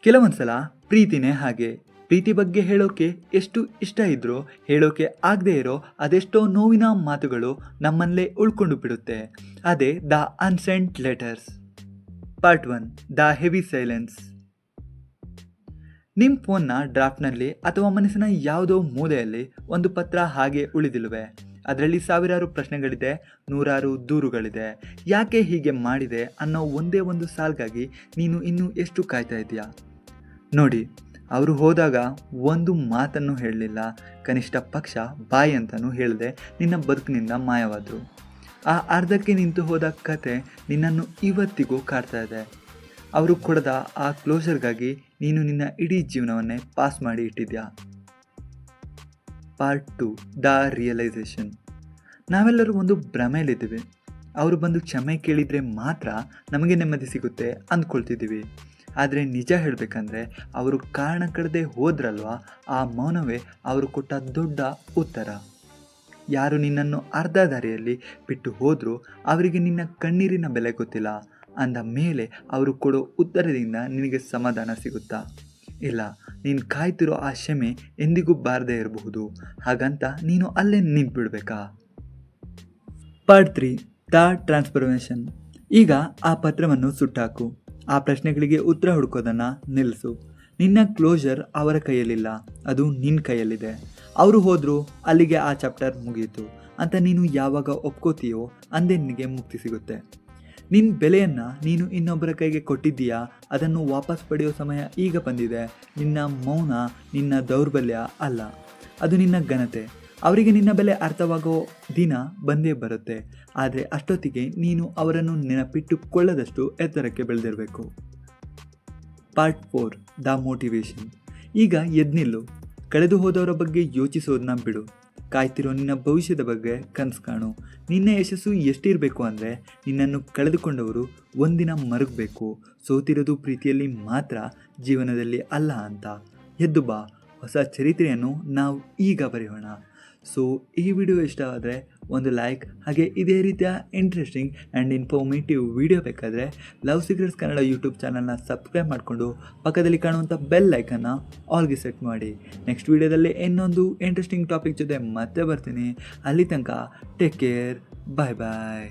ಕೆಲವೊಂದ್ಸಲ ಪ್ರೀತಿನೇ ಹಾಗೆ. ಪ್ರೀತಿ ಬಗ್ಗೆ ಹೇಳೋಕೆ ಎಷ್ಟು ಇಷ್ಟ ಇದ್ರೂ ಹೇಳೋಕೆ ಆಗದೆ ಇರೋ ಅದೆಷ್ಟೋ ನೋವಿನ ಮಾತುಗಳು ನಮ್ಮಲ್ಲೇ ಉಳ್ಕೊಂಡು ಬಿಡುತ್ತೆ. ಅದೇ the unsent letters. Part 1, the heavy silence. ನಿಮ್ಮ ಫೋನ್ನ ಡ್ರಾಫ್ಟ್ನಲ್ಲಿ ಅಥವಾ ಮನಸ್ಸಿನ ಯಾವುದೋ ಮೂಲೆಯಲ್ಲಿ ಒಂದು ಪತ್ರ ಹಾಗೆ ಉಳಿದಿಲ್ವೇ? ಅದರಲ್ಲಿ ಸಾವಿರಾರು ಪ್ರಶ್ನೆಗಳಿದೆ, ನೂರಾರು ದೂರುಗಳಿದೆ. ಯಾಕೆ ಹೀಗೆ ಮಾಡಿದೆ ಅನ್ನೋ ಒಂದೇ ಒಂದು ಸಾಲ್ಗಾಗಿ ನೀನು ಇನ್ನೂ ಎಷ್ಟು ಕಾಯ್ತಾ ಇದೆಯಾ? ನೋಡಿ, ಅವರು ಹೋದಾಗ ಒಂದು ಮಾತನ್ನು ಹೇಳಲಿಲ್ಲ, ಕನಿಷ್ಠ ಪಕ್ಷ ಬಾಯ್ ಅಂತಲೂ ಹೇಳದೆ ನಿನ್ನ ಬದುಕಿನಿಂದ ಮಾಯವಾದರು. ಆ ಅರ್ಧಕ್ಕೆ ನಿಂತು ಹೋದ ಕತೆ ನಿನ್ನನ್ನು ಇವತ್ತಿಗೂ ಕಾಡ್ತಾ ಇದೆ. ಅವರು ಕೊಡದ ಆ ಕ್ಲೋಸರ್ಗಾಗಿ ನೀನು ನಿನ್ನ ಇಡೀ ಜೀವನವನ್ನೇ ಪಾಸ್ ಮಾಡಿ ಇಟ್ಟಿದ್ಯಾ. Part 2, the realisation. ನಾವೆಲ್ಲರೂ ಒಂದು ಭ್ರಮೆಯಲ್ಲಿದ್ದೀವಿ. ಅವರು ಬಂದು ಕ್ಷಮೆ ಕೇಳಿದರೆ ಮಾತ್ರ ನಮಗೆ ನೆಮ್ಮದಿ ಸಿಗುತ್ತೆ ಅಂದ್ಕೊಳ್ತಿದ್ದೀವಿ. ಆದರೆ ನಿಜ ಹೇಳಬೇಕಂದ್ರೆ ಅವರು ಕಾರಣ ಕಡದೆ ಹೋದ್ರಲ್ವ, ಆ ಮೌನವೇ ಅವರು ಕೊಟ್ಟ ದೊಡ್ಡ ಉತ್ತರ. ಯಾರು ನಿನ್ನನ್ನು ಅರ್ಧ ದಾರಿಯಲ್ಲಿ ಬಿಟ್ಟು ಹೋದರೂ ಅವರಿಗೆ ನಿನ್ನ ಕಣ್ಣೀರಿನ ಬೆಲೆ ಗೊತ್ತಿಲ್ಲ ಅಂದ ಮೇಲೆ ಅವರು ಕೊಡೋ ಉತ್ತರದಿಂದ ನಿನಗೆ ಸಮಾಧಾನ ಸಿಗುತ್ತಾ? ಇಲ್ಲ, ನೀನು ಕಾಯ್ತಿರೋ ಆ ಕ್ಷಮೆ ಎಂದಿಗೂ ಬಾರದೇ ಇರಬಹುದು. ಹಾಗಂತ ನೀನು ಅಲ್ಲೇ ನಿಂತುಬಿಡ್ಬೇಕಾ? Part 3, the transformation. ಈಗ ಆ ಪತ್ರವನ್ನು ಸುಟ್ಟಾಕು. ಆ ಪ್ರಶ್ನೆಗಳಿಗೆ ಉತ್ತರ ಹುಡುಕೋದನ್ನು ನಿಲ್ಲಿಸು. ನಿನ್ನ ಕ್ಲೋಸರ್ ಅವರ ಕೈಯಲ್ಲಿಲ್ಲ, ಅದು ನಿನ್ನ ಕೈಯಲ್ಲಿದೆ. ಅವರು ಹೋದರೂ ಅಲ್ಲಿಗೆ ಆ ಚಾಪ್ಟರ್ ಮುಗಿಯಿತು ಅಂತ ನೀನು ಯಾವಾಗ ಒಪ್ಕೋತೀಯೋ ಅಂದೇ ನಿನಗೆ ಮುಕ್ತಿ ಸಿಗುತ್ತೆ. ನಿನ್ನ ಬೆಲೆಯನ್ನು ನೀನು ಇನ್ನೊಬ್ಬರ ಕೈಗೆ ಕೊಟ್ಟಿದ್ದೀಯಾ, ಅದನ್ನು ವಾಪಸ್ ಪಡೆಯೋ ಸಮಯ ಈಗ ಬಂದಿದೆ. ನಿನ್ನ ಮೌನ ನಿನ್ನ ದೌರ್ಬಲ್ಯ ಅಲ್ಲ, ಅದು ನಿನ್ನ ಘನತೆ. ಅವರಿಗೆ ನಿನ್ನ ಬೆಲೆ ಅರ್ಥವಾಗೋ ದಿನ ಬಂದೇ ಬರುತ್ತೆ. ಆದರೆ ಅಷ್ಟೊತ್ತಿಗೆ ನೀನು ಅವರನ್ನು ನೆನಪಿಟ್ಟುಕೊಳ್ಳದಷ್ಟು ಎತ್ತರಕ್ಕೆ ಬೆಳೆದಿರಬೇಕು. Part 4, the motivation. ಈಗ ಎದ್ನಿಲ್ಲು. ಕಳೆದು ಹೋದವರ ಬಗ್ಗೆ ಯೋಚಿಸೋದನ್ನ ಬಿಡು. ಕಾಯ್ತಿರೋ ನಿನ್ನ ಭವಿಷ್ಯದ ಬಗ್ಗೆ ಕನಸು ಕಾಣು. ನಿನ್ನ ಯಶಸ್ಸು ಎಷ್ಟಿರಬೇಕು ಅಂದರೆ ನಿನ್ನನ್ನು ಕಳೆದುಕೊಂಡವರು ಒಂದಿನ ಮರುಗಬೇಕು. ಸೋತಿರೋದು ಪ್ರೀತಿಯಲ್ಲಿ ಮಾತ್ರ, ಜೀವನದಲ್ಲಿ ಅಲ್ಲ ಅಂತ. ಎದ್ದು ಬಾ, ಹೊಸ ಚರಿತ್ರೆಯನ್ನು ನಾವು ಈಗ ಬರೆಯೋಣ. ಸೊ ಈ ವಿಡಿಯೋ ಇಷ್ಟ ಆದರೆ ಒಂದು ಲೈಕ್, ಹಾಗೆ ಇದೇ ರೀತಿಯ ಇಂಟ್ರೆಸ್ಟಿಂಗ್ ಆ್ಯಂಡ್ ಇನ್ಫಾರ್ಮೇಟಿವ್ ವಿಡಿಯೋ ಬೇಕಾದರೆ ಲವ್ ಸೀಕ್ರೆಟ್ಸ್ ಕನ್ನಡ ಯೂಟ್ಯೂಬ್ ಚಾನಲ್ನ ಸಬ್ಸ್ಕ್ರೈಬ್ ಮಾಡಿಕೊಂಡು ಪಕ್ಕದಲ್ಲಿ ಕಾಣುವಂಥ ಬೆಲ್ ಐಕನ್ನ ಆಲ್ಗೆ ಸೆಟ್ ಮಾಡಿ. ನೆಕ್ಸ್ಟ್ ವಿಡಿಯೋದಲ್ಲಿ ಇನ್ನೊಂದು ಇಂಟ್ರೆಸ್ಟಿಂಗ್ ಟಾಪಿಕ್ ಜೊತೆ ಮತ್ತೆ ಬರ್ತೀನಿ. ಅಲ್ಲಿ ತನಕ ಟೇಕ್ ಕೇರ್, ಬಾಯ್ ಬಾಯ್.